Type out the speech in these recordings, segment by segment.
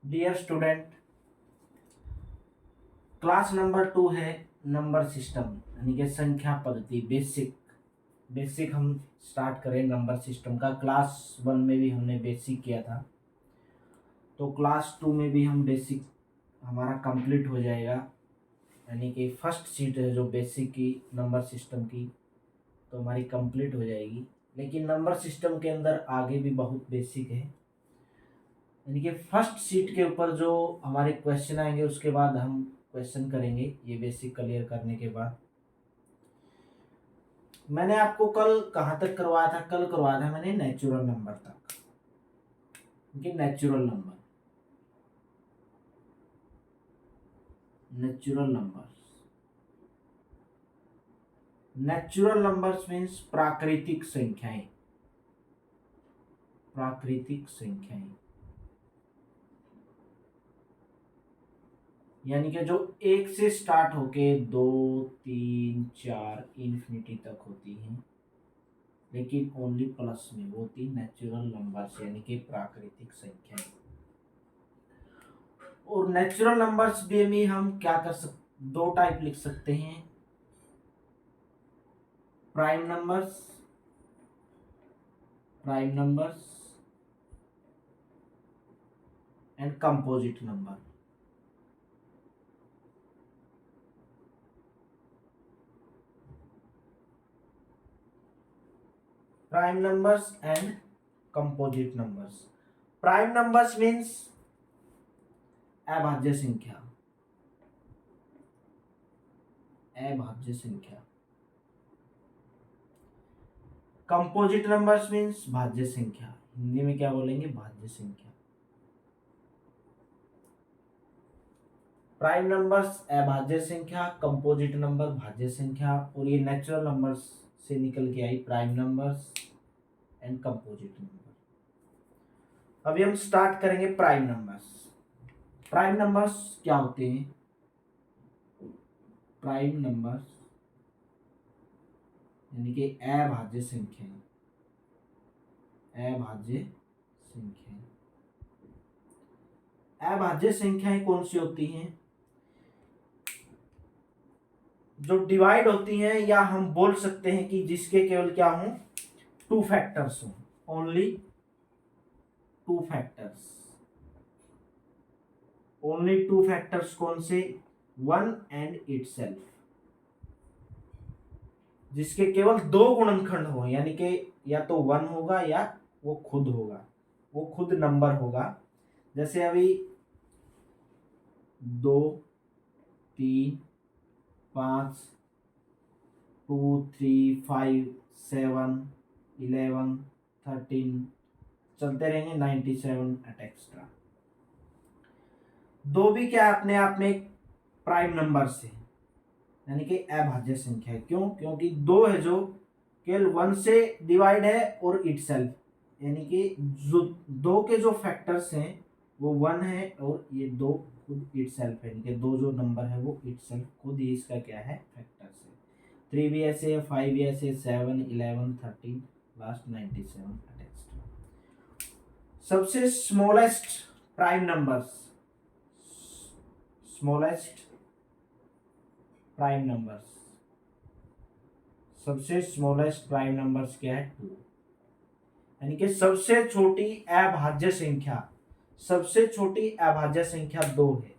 Dear student, class number 2 है number system यानी कि संख्या पद्धति बेसिक हम स्टार्ट करें नंबर सिस्टम का। क्लास 1 में भी हमने बेसिक किया था, तो क्लास 2 में भी हम बेसिक हमारा कंप्लीट हो जाएगा। यानी कि फर्स्ट सीट है जो बेसिक की नंबर सिस्टम की, तो हमारी कंप्लीट हो जाएगी। लेकिन नंबर सिस्टम के अंदर आगे भी बहुत बेसिक है, यानी कि फर्स्ट सीट के ऊपर जो हमारे क्वेश्चन आएंगे उसके बाद हम क्वेश्चन करेंगे ये बेसिक क्लियर करने के बाद। मैंने आपको कल कहाँ तक करवाया था? कल करवाया था मैंने नेचुरल नंबर तक, क्योंकि नेचुरल नंबर्स मीन्स प्राकृतिक संख्याएं यानी कि जो एक से स्टार्ट होके 2, 3, 4 इन्फिनिटी तक होती हैं, लेकिन ओनली प्लस में वो होती नेचुरल नंबर्स यानी कि प्राकृतिक संख्याएं। और नेचुरल नंबर्स भी हम क्या कर सकते, दो टाइप लिख सकते हैं, prime numbers and composite number. Prime numbers and composite numbers. Prime numbers means अभाज्य संख्या, कंपोजिट नंबर्स मीन्स भाज्य संख्या। हिंदी में क्या बोलेंगे? भाज्य संख्या। प्राइम नंबर्स अभाज्य संख्या, कंपोजिट नंबर भाज्य संख्या। और ये नेचुरल नंबर्स से निकल के I prime numbers and composite number. अभी हम स्टार्ट करेंगे प्राइम नंबर्स। प्राइम नंबर्स क्या होते हैं? प्राइम नंबर्स यानी कि अभाज्य संख्याएं। अभाज्य संख्याएं कौन सी होती हैं? जो डिवाइड होती हैं, या हम बोल सकते हैं कि जिसके केवल क्या हों, 2 फैक्टर्स हों, ओनली 2 फैक्टर्स। ओनली 2 फैक्टर्स कौन से? 1 एंड इटसेल्फ। जिसके केवल 2 गुणनखंड हो, यानी कि या तो 1 होगा या वो खुद नंबर होगा। जैसे अभी 2, 3, 5, 2, 3, 5, 7, 11, 13 चलते रहेंगे, 97 एक्स्ट्रा। 2 भी क्या अपने आप में एक प्राइम नंबर से यानी कि अभाज्य संख्या है। क्यों? क्योंकि 2 है जो केवल 1 से डिवाइड है और इटसेल्फ, यानी कि जो 2 के जो फैक्टर्स हैं वो 1 है और ये 2 खुद इटसेल्फ है, यानी कि 2 जो नंबर है वो इटसेल्फ खुद ही इसका क्या है? फैक्टर्स है। 3 भी ऐसे है, 5 भी ऐसे, 7, 11, 13 लास्ट 97 एक्स्ट्रा। सबसे स्मॉलेस्ट प्राइम नंबर्स सबसे स्मॉलेस्ट प्राइम नंबर्स क्या है? 2। यानी कि सबसे छोटी अभाज्य संख्या 2 है।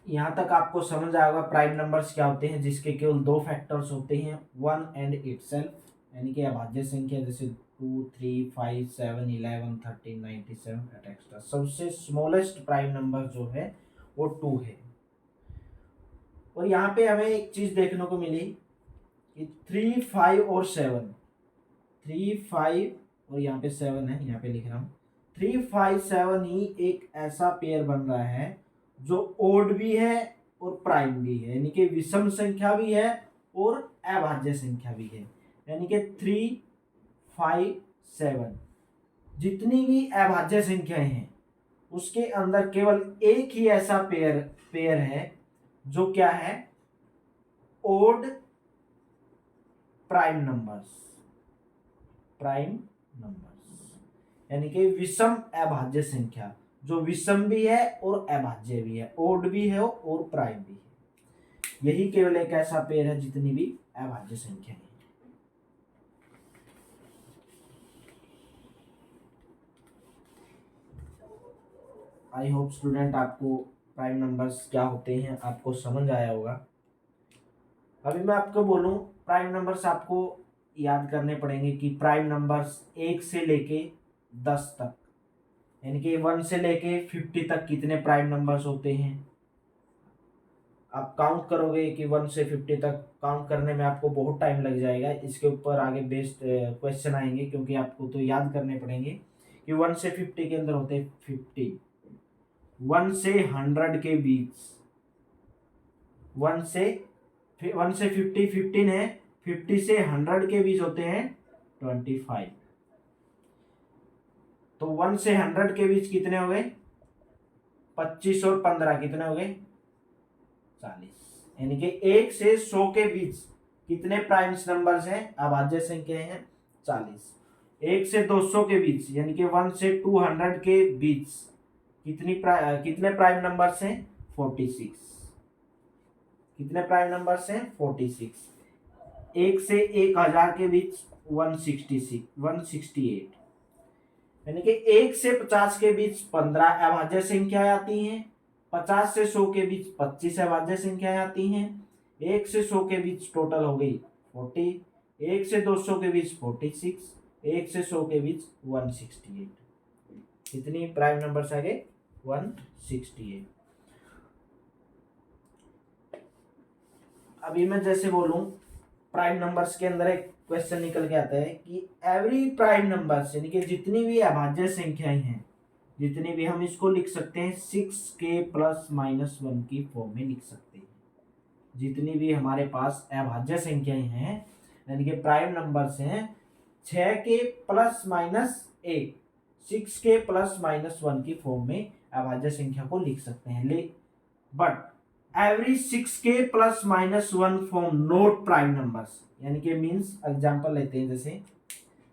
यहां तक आपको समझ आएगा प्राइम नंबर्स क्या होते हैं, जिसके केवल 2 फैक्टर्स होते हैं, 1 एंड इटसेल्फ, यानी कि अभाज्य संख्या जैसे 2, 3, 5, 7, 11, 13, 97 एक्स्ट्रा। सबसे स्मॉलेस्ट प्राइम नंबर जो है वो 2 है। और यहाँ पे हमें एक चीज देखने को मिली कि 3, 5 और 7, 3, 5 और यहाँ पे 7 है, यहाँ पे लिख रहा हूँ 3, 5, 7 ही एक ऐसा पेयर बन रहा है जो ओड भी है और प्राइम भी है, यानी कि विषम संख्या भी है और अभाज्य संख्या भी है। यानी कि 3, 5, 7 जितनी भी अभाज्य संख्याएं हैं उसके अंदर केवल एक ही ऐसा पेयर है जो क्या है? Odd prime numbers. यानी कि विषम अभाज्य संख्या, जो विषम भी है और अभाज्य भी है, ओड भी है और प्राइम भी है। यही केवल एक ऐसा पेयर है जितनी भी अभाज्य संख्या है। आई होप स्टूडेंट आपको प्राइम नंबर्स क्या होते हैं आपको समझ आया होगा। अभी मैं आपको बोलूं प्राइम नंबर्स आपको याद करने पड़ेंगे कि प्राइम नंबर्स 1 से लेके 10 तक, यानी कि 1 से लेके 50 तक कितने प्राइम नंबर्स होते हैं। आप काउंट करोगे कि 1 से 50 तक, काउंट करने में आपको बहुत टाइम लग जाएगा। इसके ऊपर आगे बेस्ड क्वेश्चन आएंगे, क्योंकि आपको तो याद करने पड़ेंगे कि 1 से 50 के अंदर होते हैं 50। 1 से 100 के बीच, 1 से 50 15 है, 50 से 100 के बीच होते हैं 25। तो 1 से 100 के बीच कितने हो गए 25 और 15 कितने हो गए 40। यानी कि 1 से 100 के बीच कितने प्राइम्स नंबर्स हैं, अभाज्य संख्या हैं 40। 1 से 200 के बीच यानी कि 1 से 200 के बीच कितने प्राइम नंबर्स हैं 46। कितने प्राइम नंबर्स हैं 46। 1 से 1000 के बीच 168। यानी कि 1 से 50 के बीच 15 अभाज्य संख्याएं आती हैं। 50 से 100 के बीच 25 अभाज्य संख्याएं आती हैं। 1 से 100 के बीच टोटल हो गई 40। 1 से 200 के बीच 46। 1 से 100 के बीच 168। कितनी प्राइम नंबर्स आ गए 168। अभी मैं जैसे बोलूं प्राइम नंबर्स के अंदर एक क्वेश्चन निकल के आता है कि एवरी प्राइम नंबर्स, यानी कि जितनी भी अभाज्य संख्याएं हैं, जितनी भी, हम इसको लिख सकते हैं 6k प्लस माइनस 1 की फॉर्म में लिख सकते हैं। जितनी भी हमारे पास अभाज्य संख्याएं हैं यानी कि प्राइम नंबर्स हैं 6k plus minus 1, 6k plus minus 1 की फॉर्म में अभाज्य संख्या को लिख सकते हैं। But every 6k plus minus 1 form note prime numbers, यानी कि मीन्स एग्जाम्पल लेते हैं।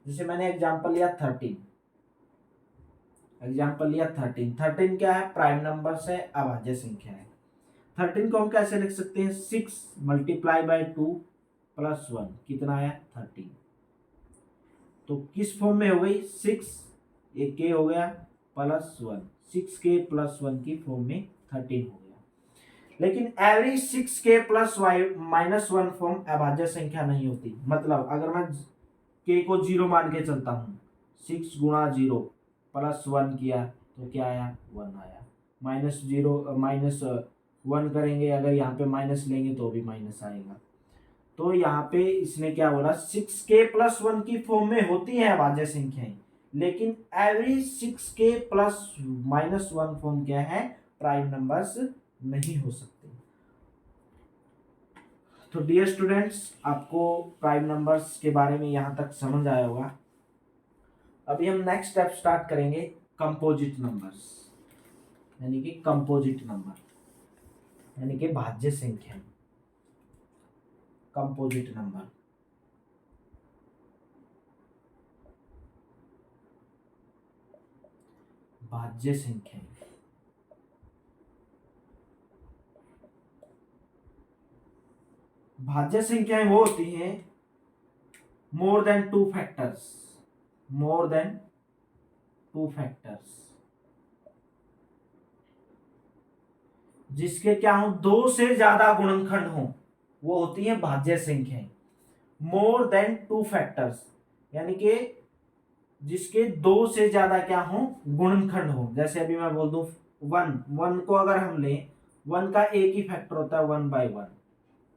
जैसे मैंने एग्जाम्पल लिया 13। एग्जाम्पल लिया 13 क्या है प्राइम नंबर्स है, अभाज्य संख्या है। 13 को हम कैसे लिख सकते हैं 6 मल्टीप्लाई बाय 2 प्लस 1 कितना आया 13। तो किस फॉर्म में हो गई 6 एक के हो गया प्लस 1, 6k प्लस 1 की फॉर्म में 13 हो गया। लेकिन every 6k plus minus 1 form अभाज्य संख्या नहीं होती। मतलब अगर मैं k को 0 मान के चलता हूँ, 6 गुणा 0 प्लस 1 किया तो क्या आया 1 आया। माइनस 1 करेंगे, अगर यहाँ पे माइनस लेंगे तो भी माइनस आएगा। तो यहाँ पे इसने क्या बोला 6k प्लस 1 की फॉर्म में होती है अभाज्य संख्याएं, लेकिन every 6k plus minus 1 form क्या है प्राइम नंबर्स नहीं हो सकते। तो डियर स्टूडेंट्स आपको प्राइम नंबर्स के बारे में यहां तक समझ आया होगा। अभी हम नेक्स्ट स्टेप स्टार्ट करेंगे कंपोजिट नंबर्स, यानी कि कंपोजिट नंबर यानी कि भाज्य संख्या। कंपोजिट नंबर भाज्य संख्या। भाज्य संख्याएं वो होती हैं more than 2 factors, more than 2 factors, जिसके क्या हो 2 से ज्यादा गुणनखंड हो, वो होती है भाज्य संख्याएं। मोर देन 2 फैक्टर्स यानी कि जिसके 2 से ज्यादा क्या हो गुणनखंड हो। जैसे अभी मैं बोल दूं 1 को अगर हम लें, 1 का एक ही फैक्टर होता है 1/1,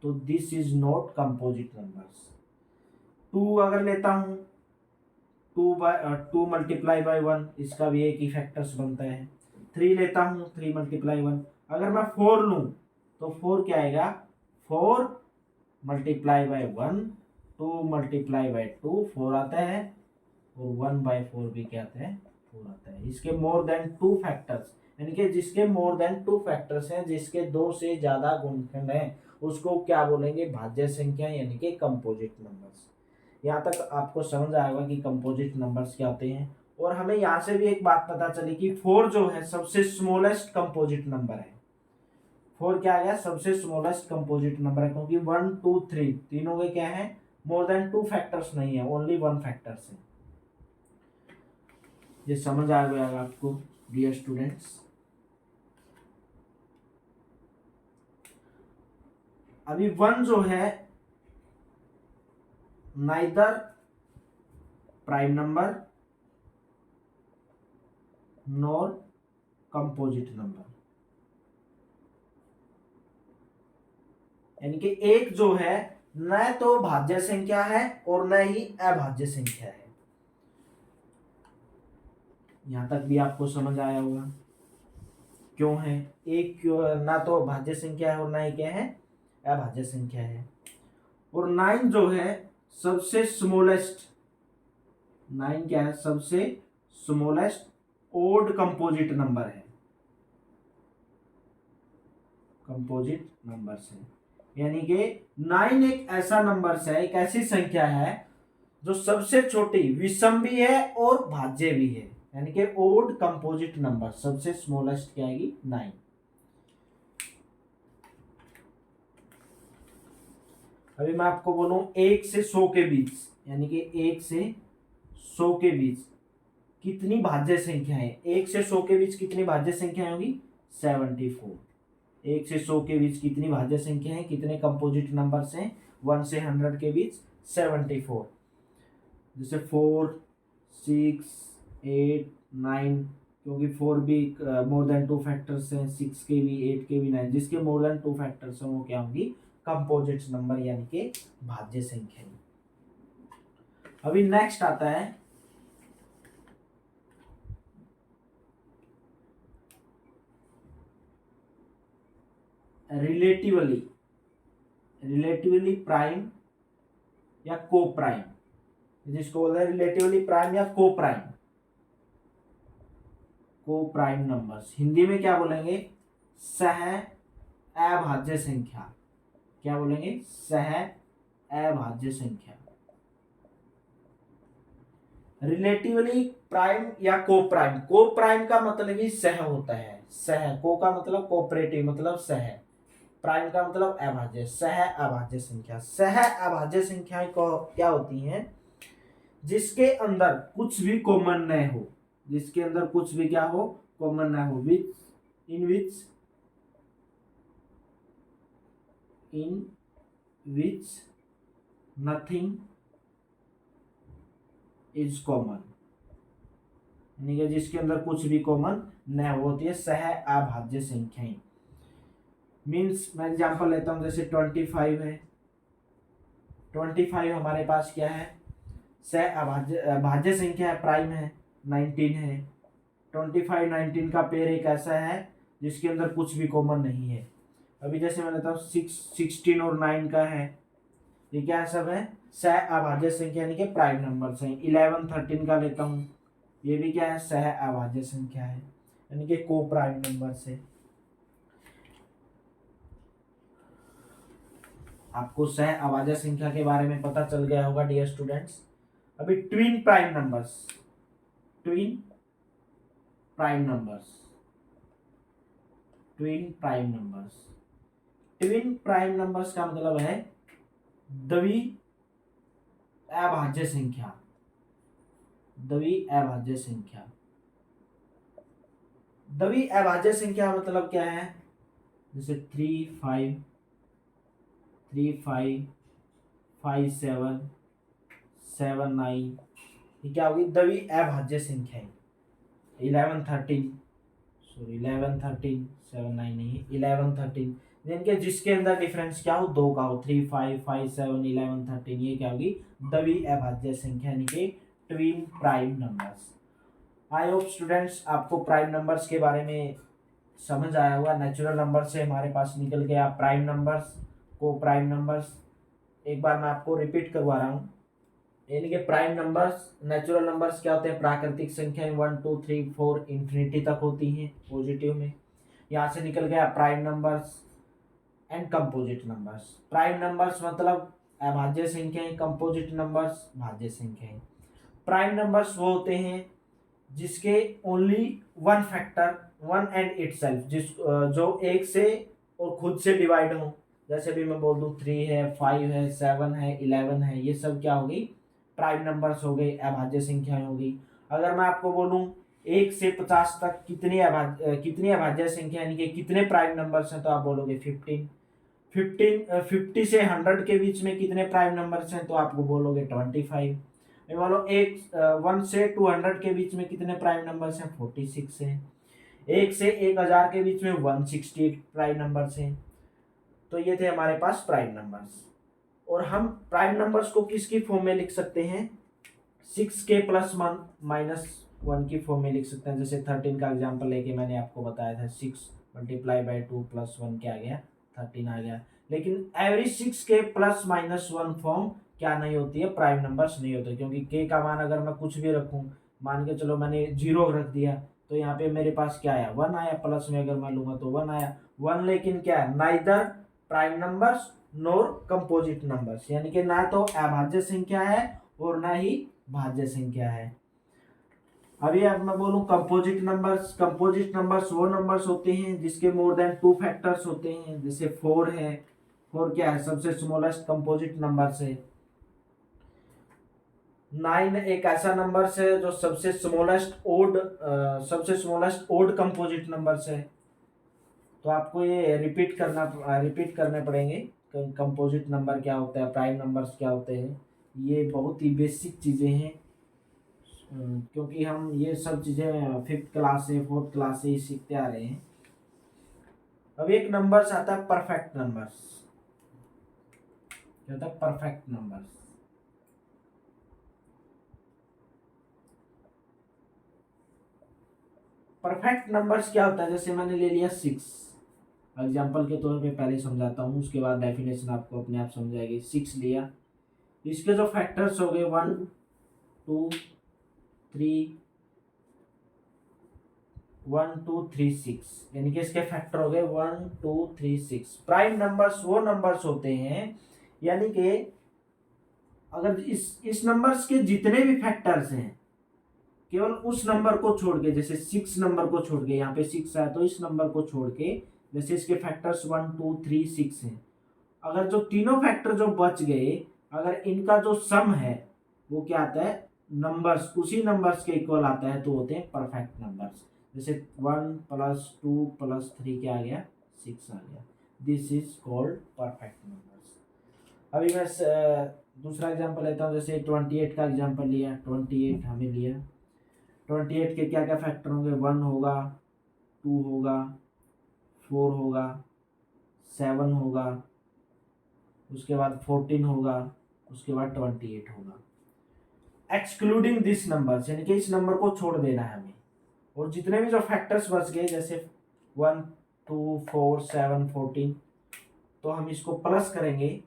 तो this is not composite numbers. 2 अगर लेता हूं 2 मल्टीप्लाई बाय 1, इसका भी एक ही फैक्टर्स बनता है। 3 लेता हूं 3 मल्टीप्लाई 1। अगर मैं 4 लूं तो 4 क्या आएगा 4 मल्टीप्लाई बाय 1, 2 मल्टीप्लाई बाय 2 4 आता है, और 1/4 भी क्या आता है 4 आता है। इसके मोर देन 2 फैक्टर्स यानी कि जिसके मोर देन 2 फैक्टर्स हैं, जिसके 2 से ज्यादा गुणनखंड हैं, उसको क्या बोलेंगे भाज्य संख्या यानी कि कंपोजिट नंबर्स। यहाँ तक आपको समझ आएगा कि कंपोजिट नंबर्स क्या होते हैं। और हमें यहाँ से भी एक बात पता चली कि 4 जो है सबसे स्मॉलेस्ट कंपोजिट नंबर है। 4 क्या आ गया, सबसे स्मॉलेस्ट कंपोजिट नंबर है, क्योंकि 1 2 3 तीनों के क्या है, मोर देन 2 फैक्टर्स नहीं है, ओनली 1 फैक्टर्स है। ये समझ आ गया आपको डियर स्टूडेंट्स। अभी 1 जो है neither prime number nor composite number, यानी कि एक जो है न तो भाज्य संख्या है और न ही अभाज्य संख्या है। यहां तक भी आपको समझ आया होगा क्यों है एक, क्यों ना तो भाज्य संख्या है और ना ही क्या है, अभाज्य संख्या है। और 9 जो है सबसे स्मॉलेस्ट, 9 क्या है, सबसे स्मॉलेस्ट ओड कंपोजिट नंबर है, कंपोजिट नंबर है। यानी कि 9 एक ऐसा नंबर है, एक ऐसी संख्या है जो सबसे छोटी, विषम भी है और भाज्य भी है, यानी कि ओड कंपोजिट नंबर सबसे स्मॉलेस्ट क्या आएगी, 9। अभी मैं आपको बोलूं 1 से 100 के बीच, यानी कि 1 से 100 के बीच कितनी भाज्य संख्याएं, 1 से 100 के बीच कितनी भाज्य संख्याएं होगी, 74। 1 से 100 के बीच कितनी भाज्य संख्या है, कितने कंपोजिट नंबर्स हैं, 1 से 100 के बीच 74। जैसे 4 6 8 9, क्योंकि 4 भी मोर देन 2 फैक्टर्स हैं, 6 के भी 8 के भी 9, जिसके मोर देन 2 फैक्टर्स हैं वो क्या होंगी, कंपोजिट नंबर यानी कि भाज्य संख्या। अभी नेक्स्ट आता है रिलेटिवली, रिलेटिवली प्राइम या को प्राइम, जिसको बोलते हैं रिलेटिवली प्राइम या को प्राइम, को प्राइम नंबर्स। हिंदी में क्या बोलेंगे, सह अभाज्य संख्या। क्या बोलेंगे, सह अभाज्य संख्या। रिलेटिवली प्राइम या को प्राइम, को प्राइम का मतलब ही सह होता है, सह, को का मतलब कोऑपरेटिव मतलब सह, प्राइम का मतलब अभाज्य, सह अभाज्य संख्या। सह अभाज्य संख्याएं क्या होती हैं, जिसके अंदर कुछ भी कॉमन न हो, जिसके अंदर कुछ भी क्या हो, कॉमन न हो, विच इन विच नथिंग इज कॉमन, यानी कि जिसके अंदर कुछ भी कॉमन न होती है सह अभाज्य संख्याएं। मीन्स मैं एग्जांपल लेता हूं, जैसे 25 है, 25 हमारे पास क्या है, सह अभाज्य संख्या है, प्राइम है, 19 है। 25 19 का पेयर एक ऐसा है जिसके अंदर कुछ भी कॉमन नहीं है। अभी जैसे मैं लेता हूँ 16 और 9 का है, ये क्या सब है, सह अभाज्य संख्या यानी कि प्राइम नंबर है। 11 13 का लेता हूँ, ये भी क्या है, सह अभाज्य संख्या है, यानी कि को प्राइम नंबर से। आपको सह अभाज्य संख्या के बारे में पता चल गया होगा डियर स्टूडेंट्स। अभी twin prime numbers, twin prime numbers, twin prime numbers. Twin prime numbers का मतलब है द्वि अभाज्य संख्या, द्वि अभाज्य संख्या। द्वि अभाज्य संख्या मतलब क्या है, जैसे 3 5 3 5 5 7 7 9, ये क्या होगी, द्वि अभाज्य संख्या। 11 13, सॉरी 11 13 7 9 नहीं है, 11 13, जिनके जिसके अंदर डिफरेंस क्या हो, 2 का हो, 3 5 5 7 11 13, ये क्या होगी, द्वि अभाज्य संख्या यानी कि twin prime numbers. I hope students आपको प्राइम नंबर्स के बारे में समझ आया होगा। नेचुरल नंबर से हमारे पास निकल गया प्राइम नंबर्स, को प्राइम नंबर्स। एक बार मैं आपको रिपीट करवा रहा हूँ, यानी कि प्राइम नंबर्स, नेचुरल नंबर्स क्या होते हैं, प्राकृतिक संख्याएं 1 2 3 4 इंफिनिटी तक होती हैं पॉजिटिव में। यहाँ से निकल गया prime numbers and composite numbers. Prime numbers मतलब अभाज्य संख्याएं, कंपोजिट नंबर्स भाज्य संख्याएं। प्राइम नंबर्स वो होते हैं जिसके only one factor one and itself जो एक से और खुद से डिवाइड हो। जैसे भी मैं बोल दूं 3 है, 5 है, 7 है, 11 है, ये सब क्या हो गई, प्राइम नंबर्स हो गई, अभाज्य संख्याएं हो गई। अगर मैं आपको बोलूं 1 से 50 तक कितनी अभाज्य संख्या यानी कि कितने प्राइम नंबर्स हैं, तो आप बोलोगे 15। 50 से 100 के बीच में कितने प्राइम नंबर्स हैं, तो आपको बोलोगे 25। मान लो 1 से 200 के बीच में कितने प्राइम नंबर्स हैं, 46 हैं। 1 से 1000 के बीच में 168 प्राइम नंबर्स हैं। तो ये थे हमारे पास प्राइम नंबर्स। और हम प्राइम नंबर्स को किसकी फॉर्म में लिख सकते हैं, 6 के प्लस 1 माइनस 1 की फॉर्म में लिख सकते हैं। जैसे 13 का एग्जांपल लेके मैंने आपको बताया था, 6 मल्टीप्लाई बाई 2 प्लस 1 क्या आ गया, 13 आ गया। लेकिन एवरी 6 के प्लस माइनस 1 फॉर्म क्या नहीं होती है, प्राइम नंबर्स नहीं होते, क्योंकि के का मान अगर मैं कुछ भी रखूं, मान के चलो मैंने 0 रख दिया, तो यहाँ पे मेरे पास क्या आया, 1 आया। प्लस में अगर मैं लूंगा तो 1 आया। 1 लेकिन क्या है, नाइदर प्राइम नंबर्स नोर कंपोजिट नंबर्स, यानी कि ना तो अभाज्य संख्या है और ना ही भाज्य संख्या है। अभी अब मैं बोलूं कंपोजिट नंबर्स, कंपोजिट नंबर्स वो नंबर्स होते हैं जिसके मोर देन 2 फैक्टर्स होते हैं। जैसे 4 है, 4 क्या है, सबसे स्मॉलेस्ट कंपोजिट नंबर है। 9 एक ऐसा नंबर है जो सबसे स्मॉलेस्ट ओड कंपोजिट नंबर है। तो आपको ये रिपीट करने पड़ेंगे, कंपोजिट नंबर क्या होता है, प्राइम नंबर्स क्या होते हैं। ये बहुत ही बेसिक चीज़ें हैं, क्योंकि हम ये सब चीज़ें 5th क्लास से 4th क्लास से ही सीखते आ रहे हैं। अब एक नंबर्स आता है परफेक्ट नंबर्स। क्या होता है, परफेक्ट नंबर्स। परफेक्ट नंबर्स क्या होता है, जैसे मैंने ले लिया 6, एग्जाम्पल के तौर पे पहले समझाता हूँ, उसके बाद डेफिनेशन आपको अपने आप समझ आएगी। 6 लिया, इसके जो फैक्टर्स हो गए 1 2 3 1 2 3 6, यानी कि इसके फैक्टर हो गए 1 2 3 6। प्राइम नंबर्स वो नंबर्स होते हैं, यानी कि अगर इस नंबर्स के जितने भी फैक्टर्स हैं, केवल उस नंबर को छोड़ के, जैसे 6 नंबर को छोड़ के, यहाँ पे 6 है तो इस नंबर को छोड़ के, जैसे इसके फैक्टर्स 1 2 3 6 हैं, अगर जो तीनों फैक्टर जो बच गए, अगर इनका जो सम है वो क्या आता है, नंबर्स उसी नंबर्स के इक्वल आता है, तो होते हैं परफेक्ट नंबर्स। जैसे 1 प्लस 2 प्लस 3 क्या आ गया, 6 आ गया। This is called perfect numbers. अभी मैं दूसरा एग्जांपल लेता हूँ। जैसे 28 का एग्जांपल लिया, 28 हमें लिया, 28 के क्या क्या फैक्टर होंगे, 1 होगा, 2 होगा, 4 होगा, 7 होगा, उसके बाद 14 होगा, उसके बाद 28 होगा। एक्सक्लूडिंग दिस नंबर, यानी कि इस नंबर को छोड़ देना है हमें, और जितने भी जो फैक्टर्स बच गए, जैसे 1 2 4 7 14, तो हम इसको प्लस करेंगे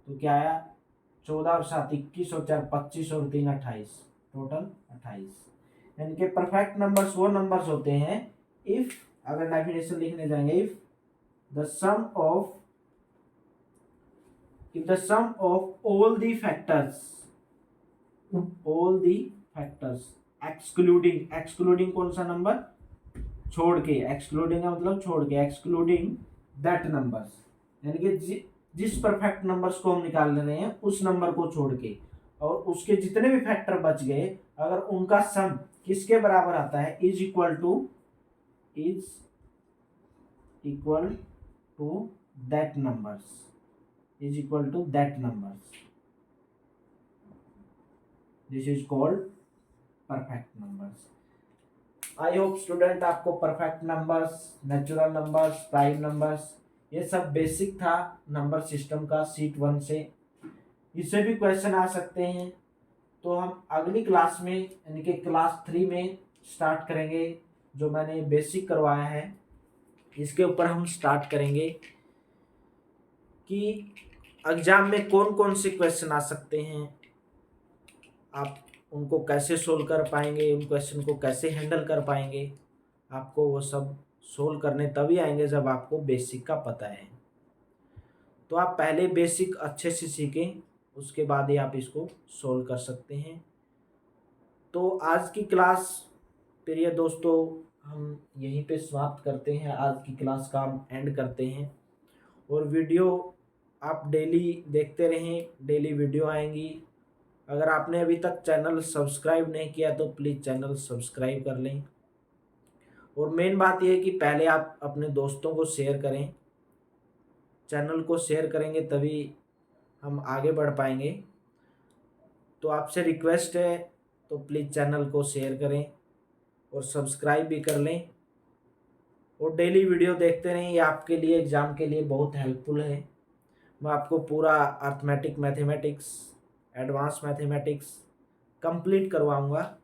तो क्या आया, 14 और 7 21 और 4 25 और 3 28, टोटल 28। यानी कि परफेक्ट नंबर्स वो नंबर्स होते हैं, इफ अगर डेफिनेशन लिखने जाएंगे, if the sum of all the factors excluding कौन सा नंबर, छोड़ के, एक्सक्लूडिंग का मतलब छोड़ के, एक्सक्लूडिंग दैट नंबर्स, यानी कि जिस परफेक्ट नंबर्स को हम निकाल रहे हैं उस नंबर को छोड़ के, और उसके जितने भी फैक्टर बच गए, अगर उनका सम किसके बराबर आता है, is equal to that numbers, is equal to that numbers. This is called perfect numbers. I hope student आपको perfect numbers, natural numbers, prime numbers, ये सब बेसिक था नंबर सिस्टम का शीट 1 से। इससे भी क्वेश्चन आ सकते हैं, तो हम अगली क्लास में यानी कि क्लास 3 में स्टार्ट करेंगे। जो मैंने बेसिक करवाया है इसके ऊपर हम स्टार्ट करेंगे कि एग्जाम में कौन कौन से क्वेश्चन आ सकते हैं, आप उनको कैसे सोल्व कर पाएंगे, उन क्वेश्चन को कैसे हैंडल कर पाएंगे। आपको वो सब सोल्व करने तभी आएंगे जब आपको बेसिक का पता है। तो आप पहले बेसिक अच्छे से सीखें, उसके बाद ही आप इसको सोल्व कर सकते हैं। तो आज की क्लास प्रिय दोस्तों हम यहीं पे समाप्त करते हैं। आज की क्लास का हम एंड करते हैं और वीडियो आप डेली देखते रहें, डेली वीडियो आएंगी। अगर आपने अभी तक चैनल सब्सक्राइब नहीं किया तो प्लीज़ चैनल सब्सक्राइब कर लें। और मेन बात यह है कि पहले आप अपने दोस्तों को शेयर करें, चैनल को शेयर करेंगे तभी हम आगे बढ़ पाएंगे। तो आपसे रिक्वेस्ट है तो प्लीज़ चैनल को शेयर करें और सब्सक्राइब भी कर लें और डेली वीडियो देखते रहें। ये आपके लिए एग्ज़ाम के लिए बहुत हेल्पफुल है। मैं आपको पूरा arithmetic mathematics, advance mathematics complete करवाऊंगा।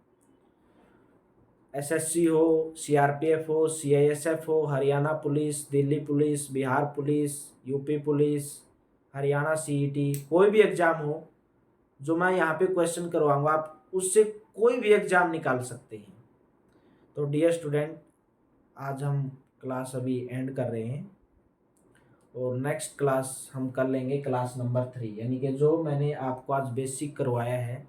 एसएससी हो, सीआरपीएफ हो, सीआईएसएफ हो, Haryana police, Delhi police, Bihar police, UP police, Haryana CET, कोई भी एग्ज़ाम हो जो मैं यहाँ पे क्वेश्चन करवाऊंगा, आप उससे कोई भी एग्ज़ाम निकाल सकते हैं। तो डियर स्टूडेंट, आज हम क्लास अभी एंड कर रहे हैं और नेक्स्ट क्लास हम कर लेंगे क्लास नंबर 3, यानी कि जो मैंने आपको आज बेसिक करवाया है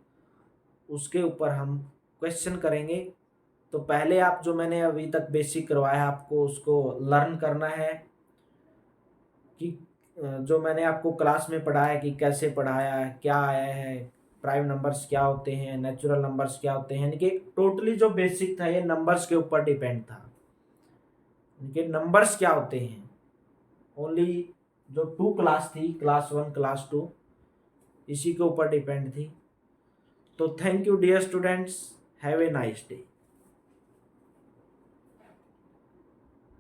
उसके ऊपर हम क्वेश्चन करेंगे। तो पहले आप जो मैंने अभी तक बेसिक करवाया आपको उसको लर्न करना है कि जो मैंने आपको क्लास में पढ़ाया कि कैसे पढ़ाया, क्या आया है, प्राइम नंबर्स क्या होते हैं, नेचुरल नंबर्स क्या होते हैं, यानी कि टोटली जो बेसिक था ये नंबर्स के ऊपर डिपेंड था। यानी कि नंबर्स क्या होते हैं, ओनली जो 2 क्लास थी, क्लास 1 क्लास 2, इसी के ऊपर डिपेंड थी। तो thank you dear students, have a nice day.